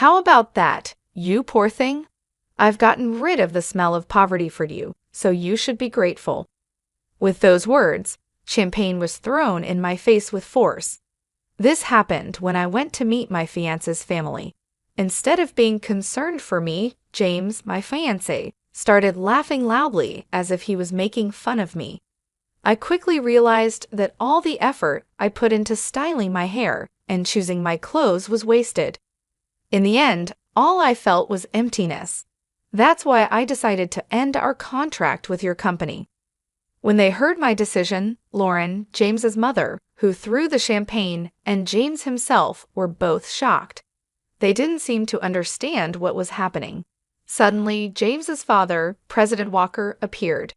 How about that, you poor thing? I've gotten rid of the smell of poverty for you, so you should be grateful." With those words, champagne was thrown in my face with force. This happened when I went to meet my fiancé's family. Instead of being concerned for me, James, my fiancé, started laughing loudly as if he was making fun of me. I quickly realized that all the effort I put into styling my hair and choosing my clothes was wasted. In the end, all I felt was emptiness. That's why I decided to end our contract with your company. When they heard my decision, Lauren, James's mother, who threw the champagne, and James himself were both shocked. They didn't seem to understand what was happening. Suddenly, James's father, President Walker, appeared.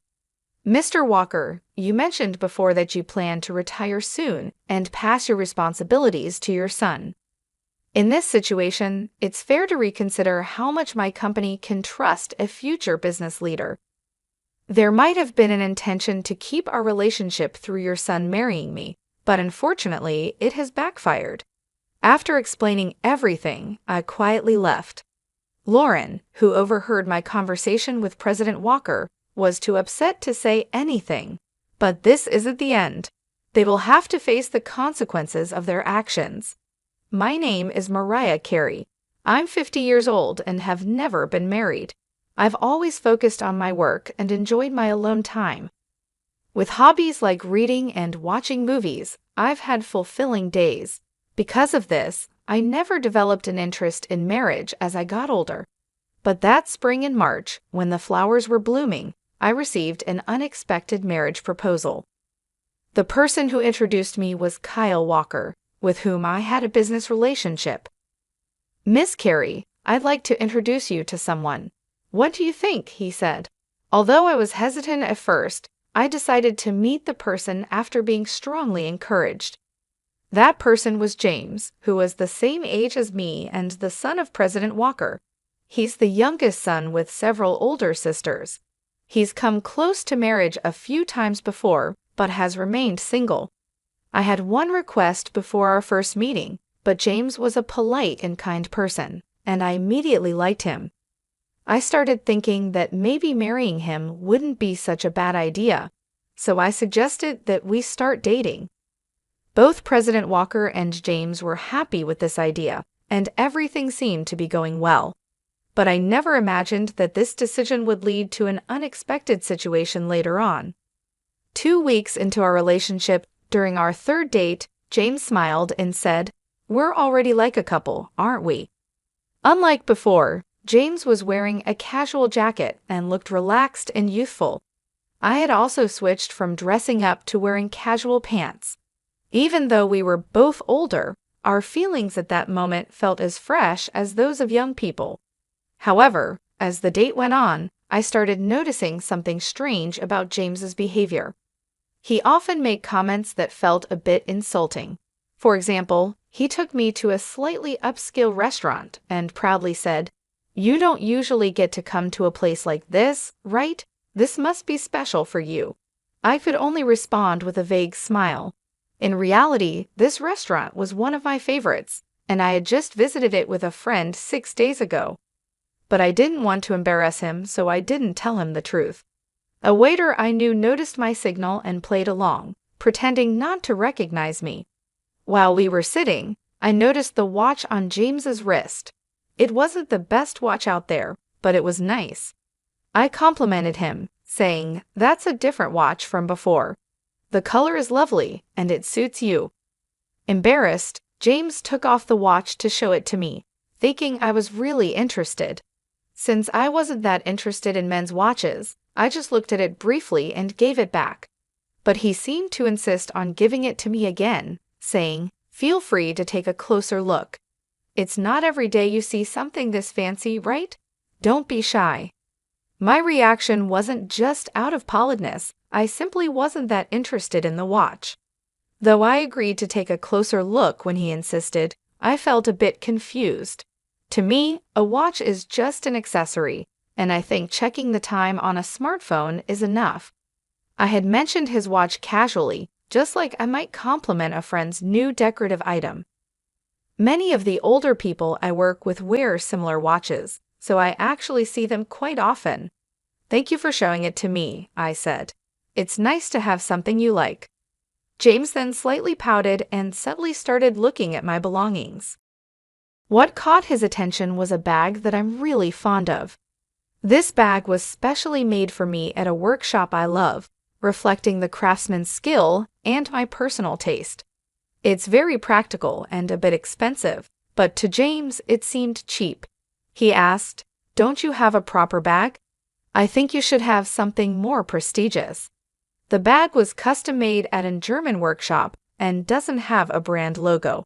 "Mr. Walker, you mentioned before that you plan to retire soon and pass your responsibilities to your son. In this situation, it's fair to reconsider how much my company can trust a future business leader. There might have been an intention to keep our relationship through your son marrying me, but unfortunately, it has backfired." After explaining everything, I quietly left. Lauren, who overheard my conversation with President Walker, was too upset to say anything. But this isn't the end. They will have to face the consequences of their actions. My name is Mariah Carey. I'm 50 years old and have never been married. I've always focused on my work and enjoyed my alone time. With hobbies like reading and watching movies, I've had fulfilling days. Because of this, I never developed an interest in marriage as I got older. But that spring in March, when the flowers were blooming, I received an unexpected marriage proposal. The person who introduced me was Kyle Walker, with whom I had a business relationship. "Miss Carey, I'd like to introduce you to someone. What do you think?" he said. Although I was hesitant at first, I decided to meet the person after being strongly encouraged. That person was James, who was the same age as me and the son of President Walker. He's the youngest son with several older sisters. He's come close to marriage a few times before, but has remained single. I had one request before our first meeting, but James was a polite and kind person, and I immediately liked him. I started thinking that maybe marrying him wouldn't be such a bad idea, so I suggested that we start dating. Both President Walker and James were happy with this idea, and everything seemed to be going well. But I never imagined that this decision would lead to an unexpected situation later on. 2 weeks into our relationship, during our third date, James smiled and said, "We're already like a couple, aren't we?" Unlike before, James was wearing a casual jacket and looked relaxed and youthful. I had also switched from dressing up to wearing casual pants. Even though we were both older, our feelings at that moment felt as fresh as those of young people. However, as the date went on, I started noticing something strange about James's behavior. He often made comments that felt a bit insulting. For example, he took me to a slightly upscale restaurant and proudly said, "You don't usually get to come to a place like this, right? This must be special for you." I could only respond with a vague smile. In reality, this restaurant was one of my favorites, and I had just visited it with a friend 6 days ago. But I didn't want to embarrass him, so I didn't tell him the truth. A waiter I knew noticed my signal and played along, pretending not to recognize me. While we were sitting, I noticed the watch on James's wrist. It wasn't the best watch out there, but it was nice. I complimented him, saying, "That's a different watch from before. The color is lovely, and it suits you." Embarrassed, James took off the watch to show it to me, thinking I was really interested. Since I wasn't that interested in men's watches, I just looked at it briefly and gave it back. But he seemed to insist on giving it to me again, saying, "Feel free to take a closer look. It's not every day you see something this fancy, right? Don't be shy." My reaction wasn't just out of politeness, I simply wasn't that interested in the watch. Though I agreed to take a closer look when he insisted, I felt a bit confused. To me, a watch is just an accessory, and I think checking the time on a smartphone is enough. I had mentioned his watch casually, just like I might compliment a friend's new decorative item. Many of the older people I work with wear similar watches, so I actually see them quite often. Thank you for showing it to me, I said. It's nice to have something you like. James then slightly pouted and subtly started looking at my belongings. What caught his attention was a bag that I'm really fond of. This bag was specially made for me at a workshop I love, reflecting the craftsman's skill and my personal taste. It's very practical and a bit expensive, but to James it seemed cheap. He asked, "Don't you have a proper bag? I think you should have something more prestigious." The bag was custom-made at a German workshop and doesn't have a brand logo.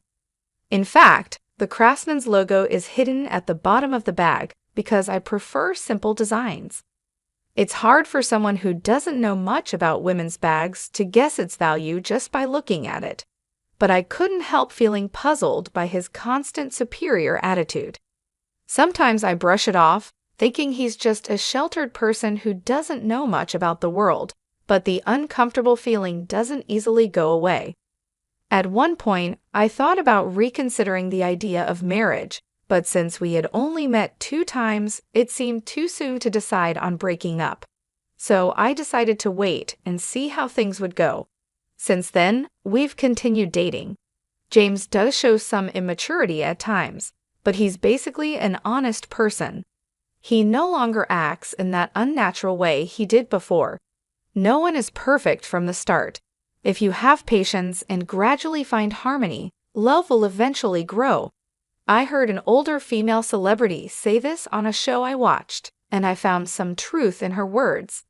In fact, the craftsman's logo is hidden at the bottom of the bag because I prefer simple designs. It's hard for someone who doesn't know much about women's bags to guess its value just by looking at it. But I couldn't help feeling puzzled by his constant superior attitude. Sometimes I brush it off, thinking he's just a sheltered person who doesn't know much about the world, but the uncomfortable feeling doesn't easily go away. At one point, I thought about reconsidering the idea of marriage, but since we had only met 2 times, it seemed too soon to decide on breaking up. So I decided to wait and see how things would go. Since then, we've continued dating. James does show some immaturity at times, but he's basically an honest person. He no longer acts in that unnatural way he did before. No one is perfect from the start. If you have patience and gradually find harmony, love will eventually grow. I heard an older female celebrity say this on a show I watched, and I found some truth in her words.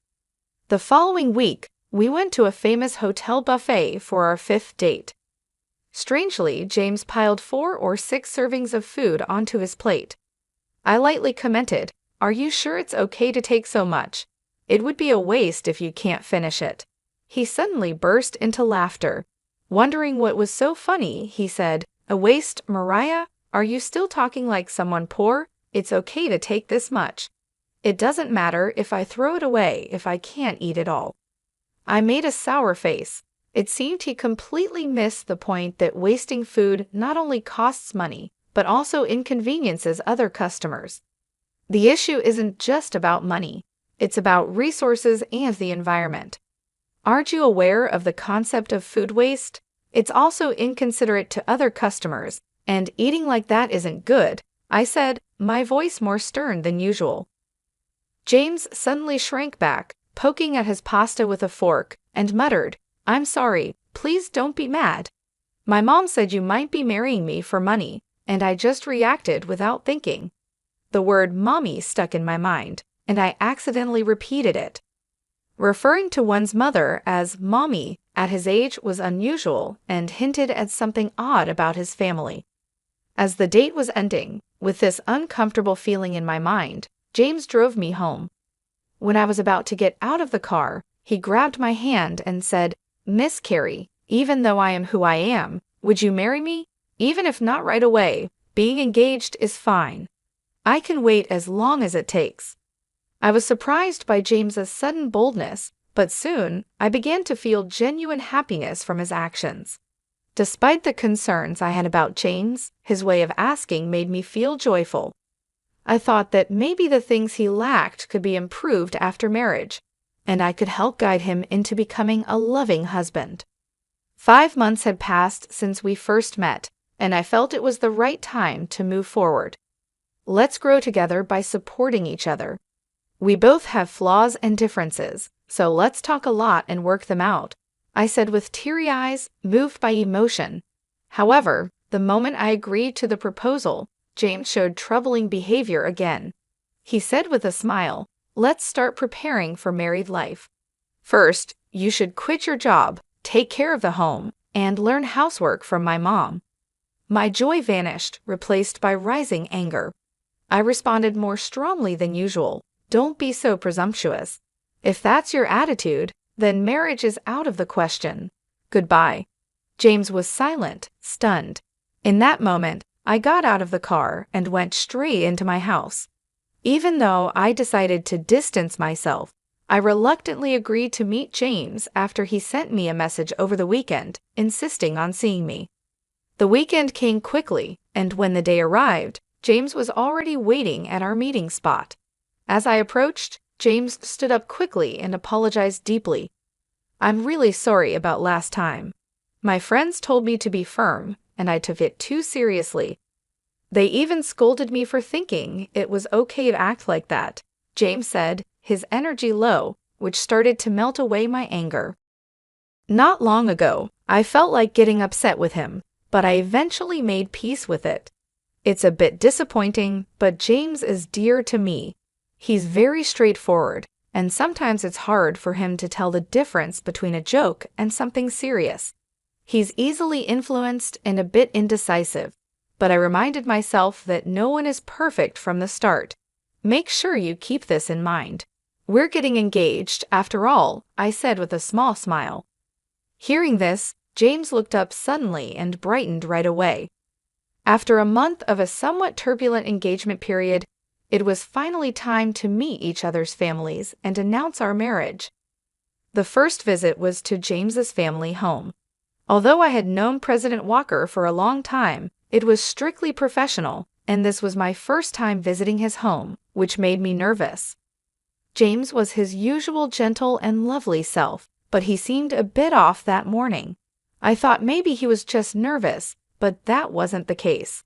The following week, we went to a famous hotel buffet for our 5th date. Strangely, James piled 4 or 6 servings of food onto his plate. I lightly commented, "Are you sure it's okay to take so much? It would be a waste if you can't finish it." He suddenly burst into laughter. Wondering what was so funny, he said, "A waste, Mariah? Are you still talking like someone poor? It's okay to take this much. It doesn't matter if I throw it away if I can't eat it all." I made a sour face. It seemed he completely missed the point that wasting food not only costs money, but also inconveniences other customers. The issue isn't just about money. It's about resources and the environment. Aren't you aware of the concept of food waste? It's also inconsiderate to other customers, and eating like that isn't good, I said, my voice more stern than usual. James suddenly shrank back, poking at his pasta with a fork, and muttered, "I'm sorry, please don't be mad. My mom said you might be marrying me for money, and I just reacted without thinking." The word mommy stuck in my mind, and I accidentally repeated it. Referring to one's mother as mommy at his age was unusual and hinted at something odd about his family. As the date was ending, with this uncomfortable feeling in my mind, James drove me home. When I was about to get out of the car, he grabbed my hand and said, "Miss Carey, even though I am who I am, would you marry me? Even if not right away, being engaged is fine. I can wait as long as it takes." I was surprised by James's sudden boldness, but soon I began to feel genuine happiness from his actions. Despite the concerns I had about James, his way of asking made me feel joyful. I thought that maybe the things he lacked could be improved after marriage, and I could help guide him into becoming a loving husband. 5 months had passed since we first met, and I felt it was the right time to move forward. Let's grow together by supporting each other. We both have flaws and differences, so let's talk a lot and work them out, I said with teary eyes, moved by emotion. However, the moment I agreed to the proposal, James showed troubling behavior again. He said with a smile, "Let's start preparing for married life. First, you should quit your job, take care of the home, and learn housework from my mom." My joy vanished, replaced by rising anger. I responded more strongly than usual. "Don't be so presumptuous. If that's your attitude, then marriage is out of the question. Goodbye." James was silent, stunned. In that moment, I got out of the car and went straight into my house. Even though I decided to distance myself, I reluctantly agreed to meet James after he sent me a message over the weekend, insisting on seeing me. The weekend came quickly, and when the day arrived, James was already waiting at our meeting spot. As I approached, James stood up quickly and apologized deeply. "I'm really sorry about last time. My friends told me to be firm, and I took it too seriously. They even scolded me for thinking it was okay to act like that," James said, his energy low, which started to melt away my anger. Not long ago, I felt like getting upset with him, but I eventually made peace with it. It's a bit disappointing, but James is dear to me. He's very straightforward, and sometimes it's hard for him to tell the difference between a joke and something serious. He's easily influenced and a bit indecisive, but I reminded myself that no one is perfect from the start. Make sure you keep this in mind. "We're getting engaged, after all," I said with a small smile. Hearing this, James looked up suddenly and brightened right away. After a month of a somewhat turbulent engagement period, it was finally time to meet each other's families and announce our marriage. The first visit was to James's family home. Although I had known President Walker for a long time, it was strictly professional, and this was my first time visiting his home, which made me nervous. James was his usual gentle and lovely self, but he seemed a bit off that morning. I thought maybe he was just nervous, but that wasn't the case.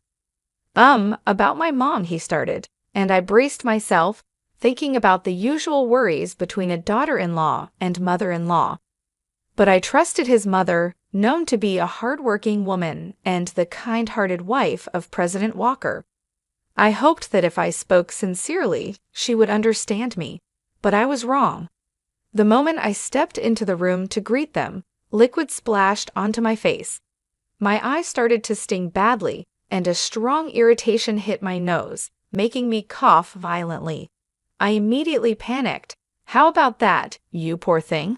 About my mom," he started, and I braced myself, thinking about the usual worries between a daughter-in-law and mother-in-law. But I trusted his mother, known to be a hard-working woman and the kind-hearted wife of President Walker. I hoped that if I spoke sincerely, she would understand me, but I was wrong. The moment I stepped into the room to greet them, liquid splashed onto my face. My eyes started to sting badly, and a strong irritation hit my nose, making me cough violently. I immediately panicked. "How about that, you poor thing?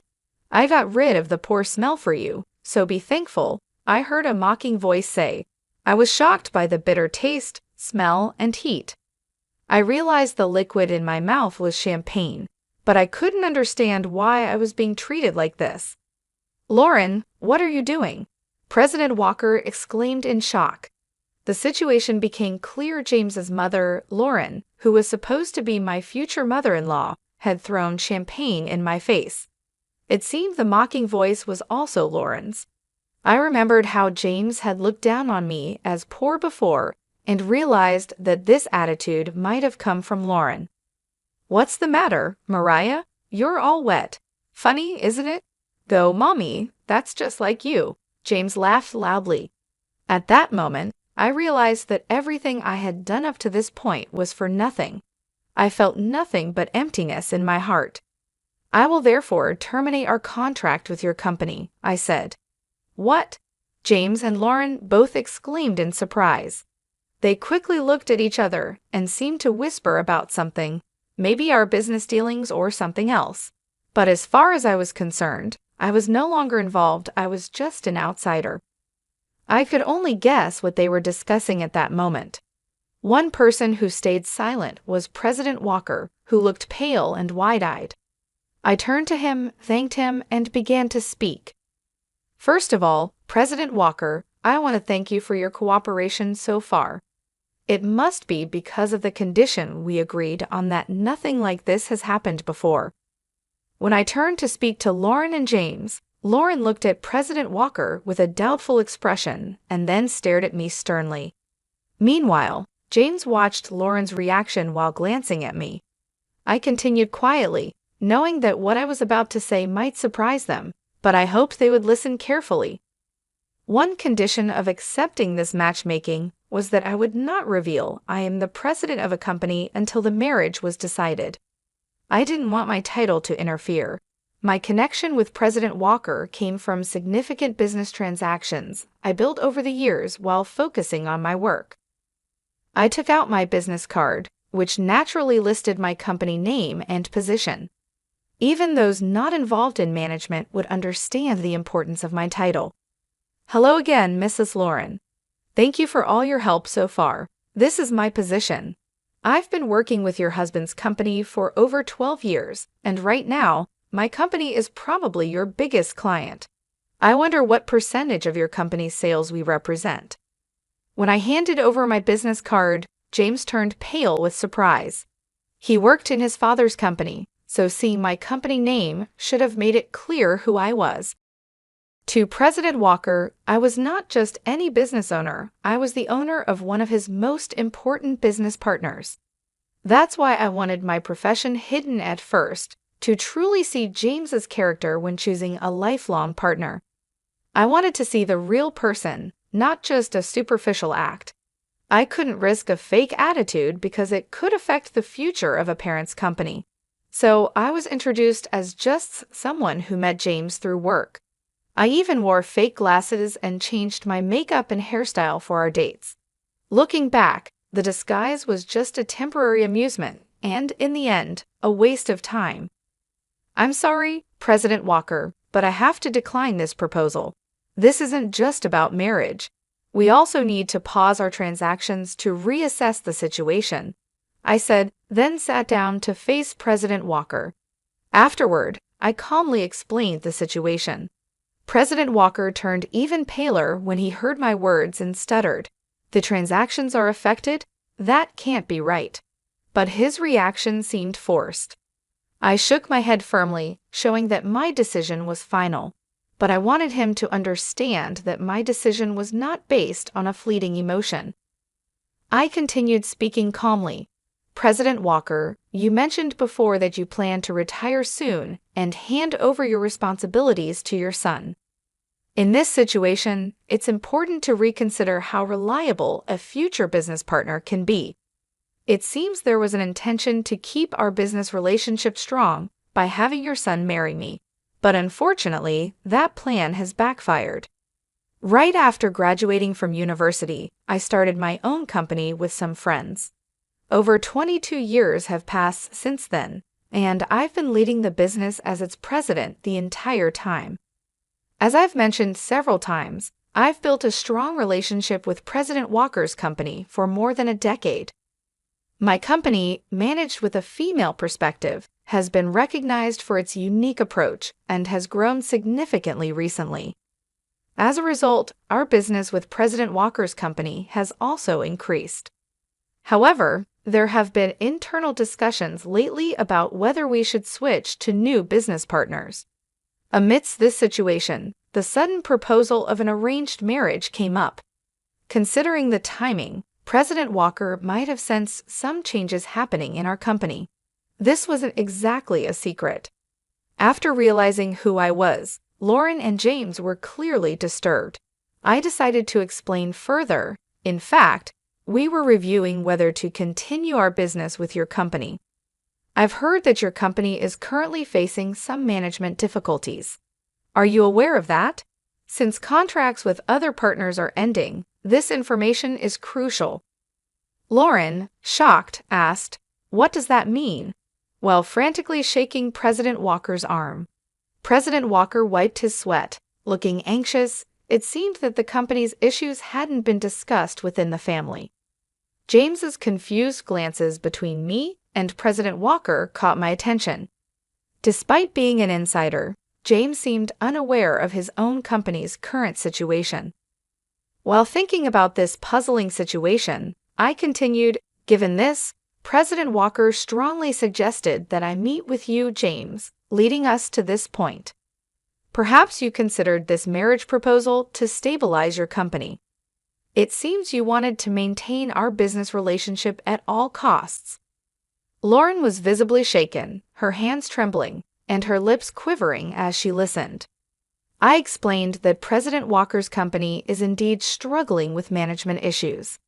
I got rid of the poor smell for you, so be thankful," I heard a mocking voice say. I was shocked by the bitter taste, smell, and heat. I realized the liquid in my mouth was champagne, but I couldn't understand why I was being treated like this. "Lauren, what are you doing?" President Walker exclaimed in shock. The situation became clear. James's mother, Lauren, who was supposed to be my future mother-in-law, had thrown champagne in my face. It seemed the mocking voice was also Lauren's. I remembered how James had looked down on me as poor before and realized that this attitude might have come from Lauren. "What's the matter, Mariah? You're all wet. Funny, isn't it?" "Go, Mommy, that's just like you," James laughed loudly. At that moment, I realized that everything I had done up to this point was for nothing. I felt nothing but emptiness in my heart. "I will therefore terminate our contract with your company," I said. "What?" James and Lauren both exclaimed in surprise. They quickly looked at each other and seemed to whisper about something, maybe our business dealings or something else. But as far as I was concerned, I was no longer involved. I was just an outsider. I could only guess what they were discussing at that moment. One person who stayed silent was President Walker, who looked pale and wide-eyed. I turned to him, thanked him, and began to speak. "First of all, President Walker, I want to thank you for your cooperation so far. It must be because of the condition we agreed on that nothing like this has happened before." When I turned to speak to Lauren and James, Lauren looked at President Walker with a doubtful expression and then stared at me sternly. Meanwhile, James watched Lauren's reaction while glancing at me. I continued quietly, knowing that what I was about to say might surprise them, but I hoped they would listen carefully. One condition of accepting this matchmaking was that I would not reveal I am the president of a company until the marriage was decided. I didn't want my title to interfere. My connection with President Walker came from significant business transactions I built over the years while focusing on my work. I took out my business card, which naturally listed my company name and position. Even those not involved in management would understand the importance of my title. "Hello again, Mrs. Lauren. Thank you for all your help so far. This is my position. I've been working with your husband's company for over 12 years, and right now, my company is probably your biggest client. I wonder what percentage of your company's sales we represent. When I handed over my business card, James turned pale with surprise. He worked in his father's company, so seeing my company name should have made it clear who I was. To President Walker, I was not just any business owner, I was the owner of one of his most important business partners. That's why I wanted my profession hidden at first, to truly see James's character when choosing a lifelong partner. I wanted to see the real person, not just a superficial act. I couldn't risk a fake attitude because it could affect the future of a parent's company. So I was introduced as just someone who met James through work. I even wore fake glasses and changed my makeup and hairstyle for our dates. Looking back, the disguise was just a temporary amusement and, in the end, a waste of time. I'm sorry, President Walker, but I have to decline this proposal. This isn't just about marriage. We also need to pause our transactions to reassess the situation, I said, then sat down to face President Walker. Afterward, I calmly explained the situation. President Walker turned even paler when he heard my words and stuttered. The transactions are affected? That can't be right. But his reaction seemed forced. I shook my head firmly, showing that my decision was final. But I wanted him to understand that my decision was not based on a fleeting emotion. I continued speaking calmly. President Walker, you mentioned before that you plan to retire soon and hand over your responsibilities to your son. In this situation, it's important to reconsider how reliable a future business partner can be. It seems there was an intention to keep our business relationship strong by having your son marry me, but unfortunately, that plan has backfired. Right after graduating from university, I started my own company with some friends. Over 22 years have passed since then, and I've been leading the business as its president the entire time. As I've mentioned several times, I've built a strong relationship with President Walker's company for more than a decade. My company, managed with a female perspective, has been recognized for its unique approach and has grown significantly recently. As a result, our business with President Walker's company has also increased. However, there have been internal discussions lately about whether we should switch to new business partners. Amidst this situation, the sudden proposal of an arranged marriage came up. Considering the timing, President Walker might have sensed some changes happening in our company. This wasn't exactly a secret. After realizing who I was, Lauren and James were clearly disturbed. I decided to explain further. In fact, we were reviewing whether to continue our business with your company. I've heard that your company is currently facing some management difficulties. Are you aware of that? Since contracts with other partners are ending, this information is crucial. Lauren, shocked, asked, "What does that mean?" while frantically shaking President Walker's arm. President Walker wiped his sweat, looking anxious. It seemed that the company's issues hadn't been discussed within the family. James's confused glances between me and President Walker caught my attention. Despite being an insider, James seemed unaware of his own company's current situation. While thinking about this puzzling situation, I continued, "Given this, President Walker strongly suggested that I meet with you, James, leading us to this point. Perhaps you considered this marriage proposal to stabilize your company. It seems you wanted to maintain our business relationship at all costs." Lauren was visibly shaken, her hands trembling, and her lips quivering as she listened. I explained that President Walker's company is indeed struggling with management issues.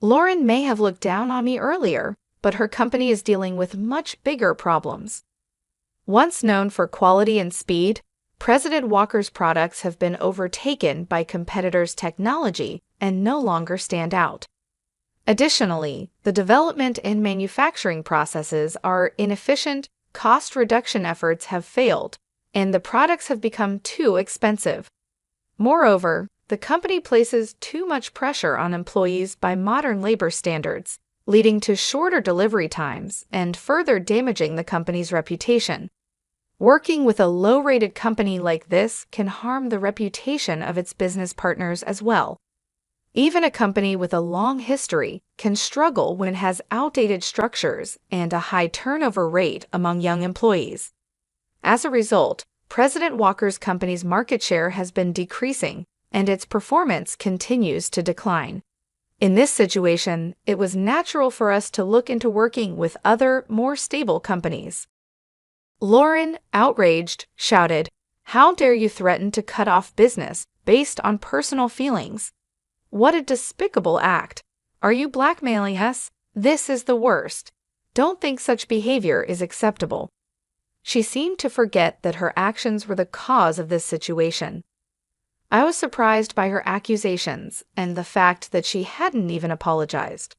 Lauren may have looked down on me earlier, but her company is dealing with much bigger problems. Once known for quality and speed, President Walker's products have been overtaken by competitors' technology and no longer stand out. Additionally, the development and manufacturing processes are inefficient, cost reduction efforts have failed, and the products have become too expensive. Moreover, the company places too much pressure on employees by modern labor standards, leading to shorter delivery times and further damaging the company's reputation. Working with a low-rated company like this can harm the reputation of its business partners as well. Even a company with a long history can struggle when it has outdated structures and a high turnover rate among young employees. As a result, President Walker's company's market share has been decreasing, and its performance continues to decline. In this situation, it was natural for us to look into working with other, more stable companies. Lauren, outraged, shouted, "How dare you threaten to cut off business based on personal feelings? What a despicable act! Are you blackmailing us? This is the worst. Don't think such behavior is acceptable." She seemed to forget that her actions were the cause of this situation. I was surprised by her accusations and the fact that she hadn't even apologized.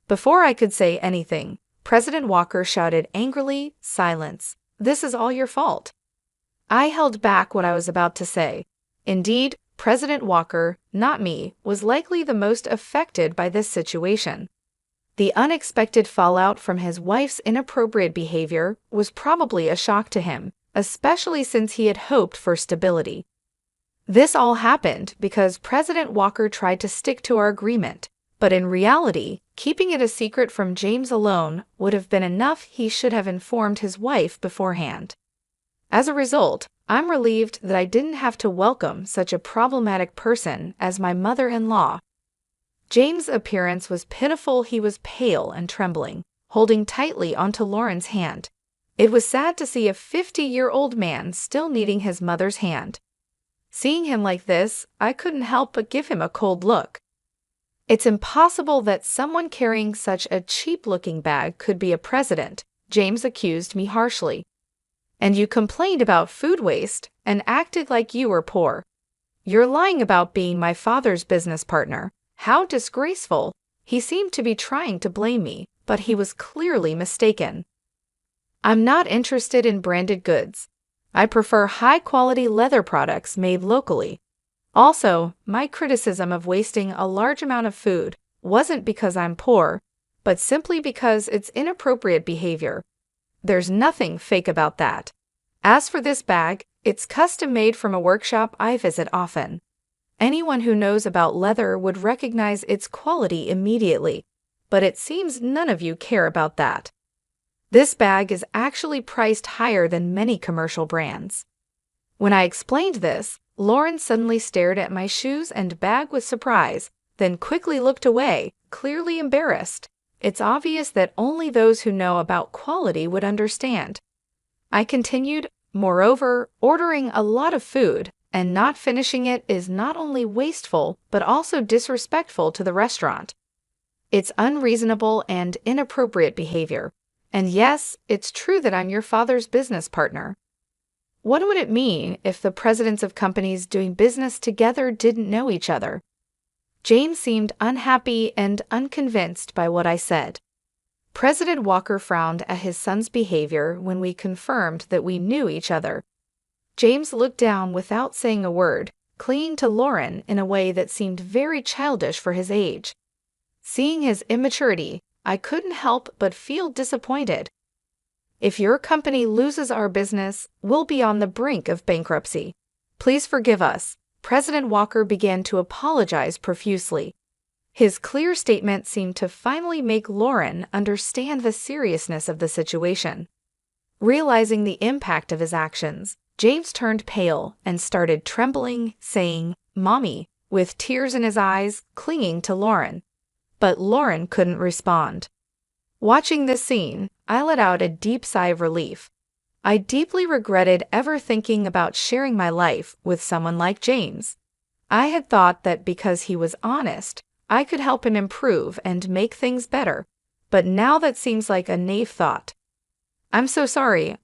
Before I could say anything, President Walker shouted angrily, "Silence! This is all your fault." I held back what I was about to say. Indeed, President Walker, not me, was likely the most affected by this situation. The unexpected fallout from his wife's inappropriate behavior was probably a shock to him, especially since he had hoped for stability. This all happened because President Walker tried to stick to our agreement, but in reality, keeping it a secret from James alone would have been enough. He should have informed his wife beforehand. As a result, I'm relieved that I didn't have to welcome such a problematic person as my mother-in-law. James' appearance was pitiful. He was pale and trembling, holding tightly onto Lauren's hand. It was sad to see a 50-year-old man still needing his mother's hand. Seeing him like this, I couldn't help but give him a cold look. "It's impossible that someone carrying such a cheap-looking bag could be a president," James accused me harshly. "And you complained about food waste and acted like you were poor. You're lying about being my father's business partner. How disgraceful!" He seemed to be trying to blame me, but he was clearly mistaken. "I'm not interested in branded goods. I prefer high-quality leather products made locally. Also, my criticism of wasting a large amount of food wasn't because I'm poor, but simply because it's inappropriate behavior. There's nothing fake about that. As for this bag, it's custom-made from a workshop I visit often. Anyone who knows about leather would recognize its quality immediately, but it seems none of you care about that. This bag is actually priced higher than many commercial brands." When I explained this, Lauren suddenly stared at my shoes and bag with surprise, then quickly looked away, clearly embarrassed. It's obvious that only those who know about quality would understand. I continued, "Moreover, ordering a lot of food and not finishing it is not only wasteful but also disrespectful to the restaurant. It's unreasonable and inappropriate behavior. And yes, it's true that I'm your father's business partner." What would it mean if the presidents of companies doing business together didn't know each other? James seemed unhappy and unconvinced by what I said. President Walker frowned at his son's behavior when we confirmed that we knew each other. James looked down without saying a word, clinging to Lauren in a way that seemed very childish for his age. Seeing his immaturity, I couldn't help but feel disappointed. "If your company loses our business, we'll be on the brink of bankruptcy. Please forgive us." President Walker began to apologize profusely. His clear statement seemed to finally make Lauren understand the seriousness of the situation. Realizing the impact of his actions, James turned pale and started trembling, saying, "Mommy," with tears in his eyes, clinging to Lauren. But Lauren couldn't respond. Watching this scene, I let out a deep sigh of relief. I deeply regretted ever thinking about sharing my life with someone like James. I had thought that because he was honest, I could help him improve and make things better, but now that seems like a naive thought. I'm so sorry.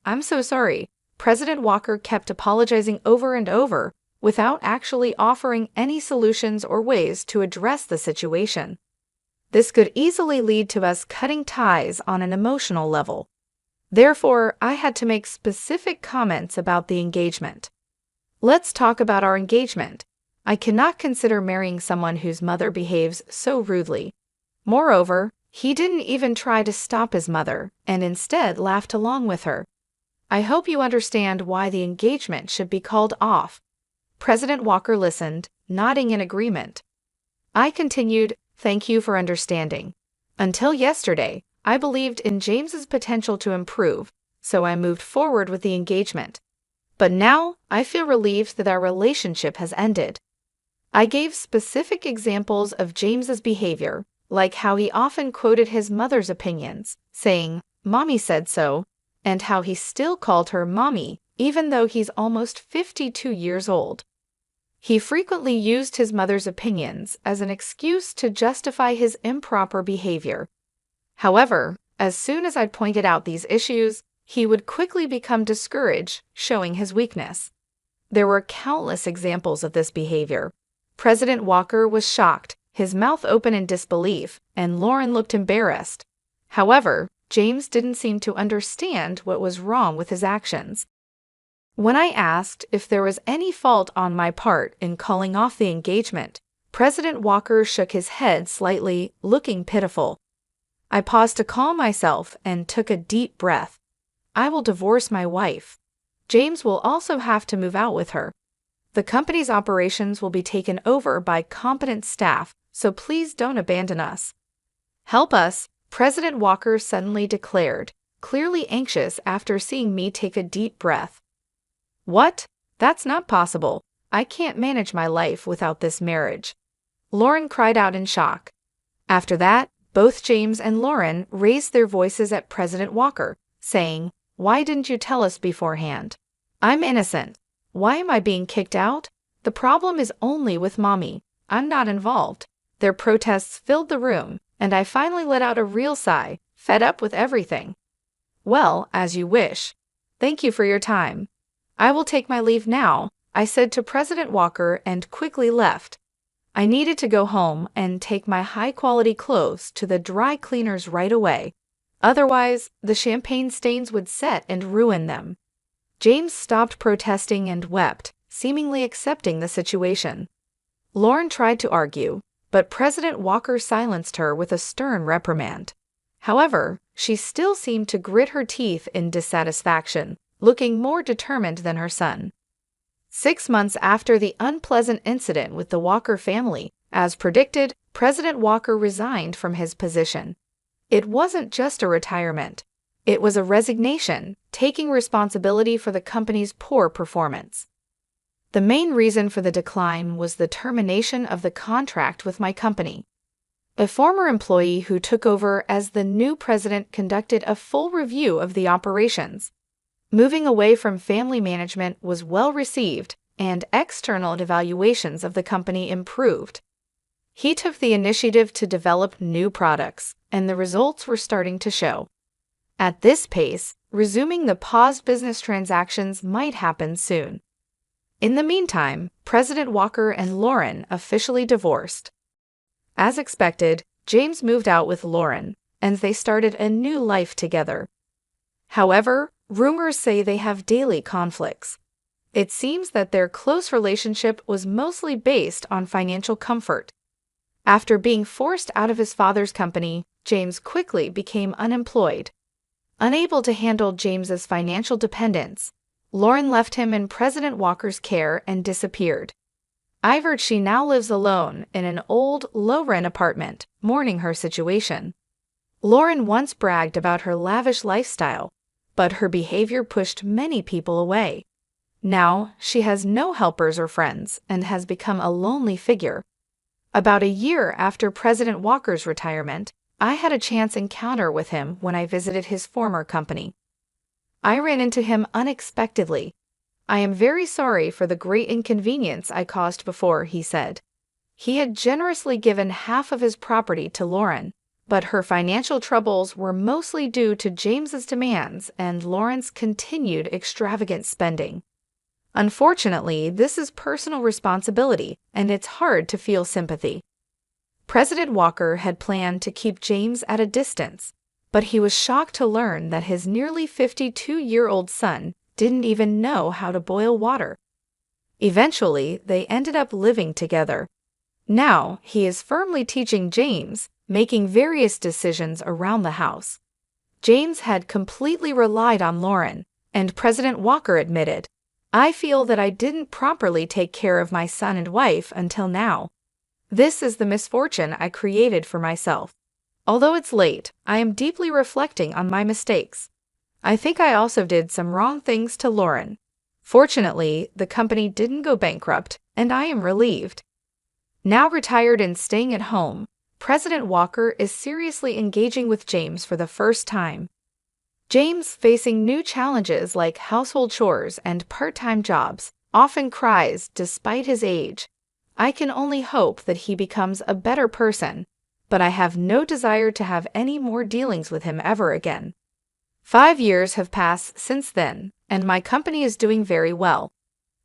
President Walker kept apologizing over and over, without actually offering any solutions or ways to address the situation. This could easily lead to us cutting ties on an emotional level. Therefore, I had to make specific comments about the engagement. "Let's talk about our engagement. I cannot consider marrying someone whose mother behaves so rudely. Moreover, he didn't even try to stop his mother and instead laughed along with her. I hope you understand why the engagement should be called off." President Walker listened, nodding in agreement. I continued, "Thank you for understanding. Until yesterday, I believed in James's potential to improve, so I moved forward with the engagement. But now, I feel relieved that our relationship has ended." I gave specific examples of James's behavior, like how he often quoted his mother's opinions, saying, "Mommy said so," and how he still called her Mommy, even though he's almost 52 years old. He frequently used his mother's opinions as an excuse to justify his improper behavior. However, as soon as I pointed out these issues, he would quickly become discouraged, showing his weakness. There were countless examples of this behavior. President Walker was shocked, his mouth open in disbelief, and Lauren looked embarrassed. However, James didn't seem to understand what was wrong with his actions. When I asked if there was any fault on my part in calling off the engagement, President Walker shook his head slightly, looking pitiful. I paused to calm myself and took a deep breath. I will divorce my wife. James will also have to move out with her. The company's operations will be taken over by competent staff, so please don't abandon us. Help us, President Walker suddenly declared, clearly anxious after seeing me take a deep breath. What? That's not possible. I can't manage my life without this marriage. Lauren cried out in shock. After that, both James and Lauren raised their voices at President Walker, saying, "Why didn't you tell us beforehand? I'm innocent. Why am I being kicked out? The problem is only with Mommy. I'm not involved." Their protests filled the room, and I finally let out a real sigh, fed up with everything. "Well, as you wish. Thank you for your time. I will take my leave now," I said to President Walker and quickly left. I needed to go home and take my high-quality clothes to the dry cleaners right away. Otherwise, the champagne stains would set and ruin them. James stopped protesting and wept, seemingly accepting the situation. Lauren tried to argue, but President Walker silenced her with a stern reprimand. However, she still seemed to grit her teeth in dissatisfaction, looking more determined than her son. 6 months after the unpleasant incident with the Walker family, as predicted, President Walker resigned from his position. It wasn't just a retirement. It was a resignation, taking responsibility for the company's poor performance. The main reason for the decline was the termination of the contract with my company. A former employee who took over as the new president conducted a full review of the operations. Moving away from family management was well received, and external evaluations of the company improved. He took the initiative to develop new products, and the results were starting to show. At this pace, resuming the paused business transactions might happen soon. In the meantime, President Walker and Lauren officially divorced. As expected, James moved out with Lauren, and they started a new life together. However, rumors say they have daily conflicts. It seems that their close relationship was mostly based on financial comfort. After being forced out of his father's company, James quickly became unemployed. Unable to handle James's financial dependence, Lauren left him in President Walker's care and disappeared. I've heard she now lives alone in an old, low-rent apartment, mourning her situation. Lauren once bragged about her lavish lifestyle, but her behavior pushed many people away. Now, she has no helpers or friends and has become a lonely figure. About a year after President Walker's retirement, I had a chance encounter with him when I visited his former company. I ran into him unexpectedly. "I am very sorry for the great inconvenience I caused before," he said. He had generously given half of his property to Lauren, but her financial troubles were mostly due to James's demands and Lauren's continued extravagant spending. Unfortunately, this is personal responsibility, and it's hard to feel sympathy. President Walker had planned to keep James at a distance, but he was shocked to learn that his nearly 52-year-old son didn't even know how to boil water. Eventually, they ended up living together. Now, he is firmly teaching James, making various decisions around the house. James had completely relied on Lauren, and President Walker admitted, "I feel that I didn't properly take care of my son and wife until now." This is the misfortune I created for myself. Although it's late, I am deeply reflecting on my mistakes. I think I also did some wrong things to Lauren. Fortunately, the company didn't go bankrupt, and I am relieved. Now retired and staying at home, President Walker is seriously engaging with James for the first time. James, facing new challenges like household chores and part-time jobs, often cries despite his age. I can only hope that he becomes a better person, but I have no desire to have any more dealings with him ever again. 5 years have passed since then, and my company is doing very well.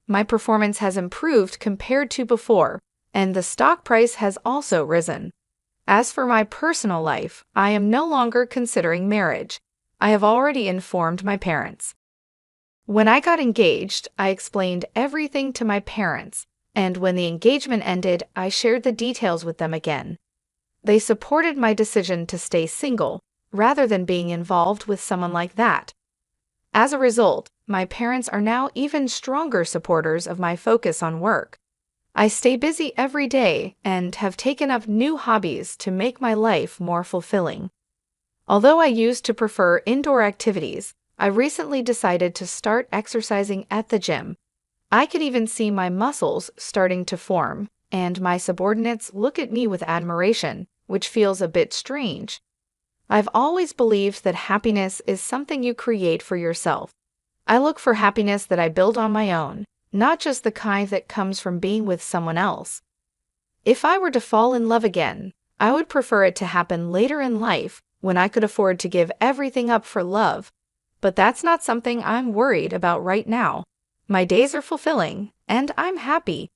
My performance has improved compared to before, and the stock price has also risen. As for my personal life, I am no longer considering marriage. I have already informed my parents. When I got engaged, I explained everything to my parents, and when the engagement ended, I shared the details with them again. They supported my decision to stay single, rather than being involved with someone like that. As a result, my parents are now even stronger supporters of my focus on work. I stay busy every day and have taken up new hobbies to make my life more fulfilling. Although I used to prefer indoor activities, I recently decided to start exercising at the gym. I could even see my muscles starting to form, and my subordinates look at me with admiration, which feels a bit strange. I've always believed that happiness is something you create for yourself. I look for happiness that I build on my own, not just the kind that comes from being with someone else. If I were to fall in love again, I would prefer it to happen later in life when I could afford to give everything up for love. But that's not something I'm worried about right now. My days are fulfilling, and I'm happy.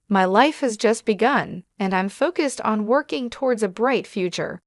My life has just begun, and I'm focused on working towards a bright future.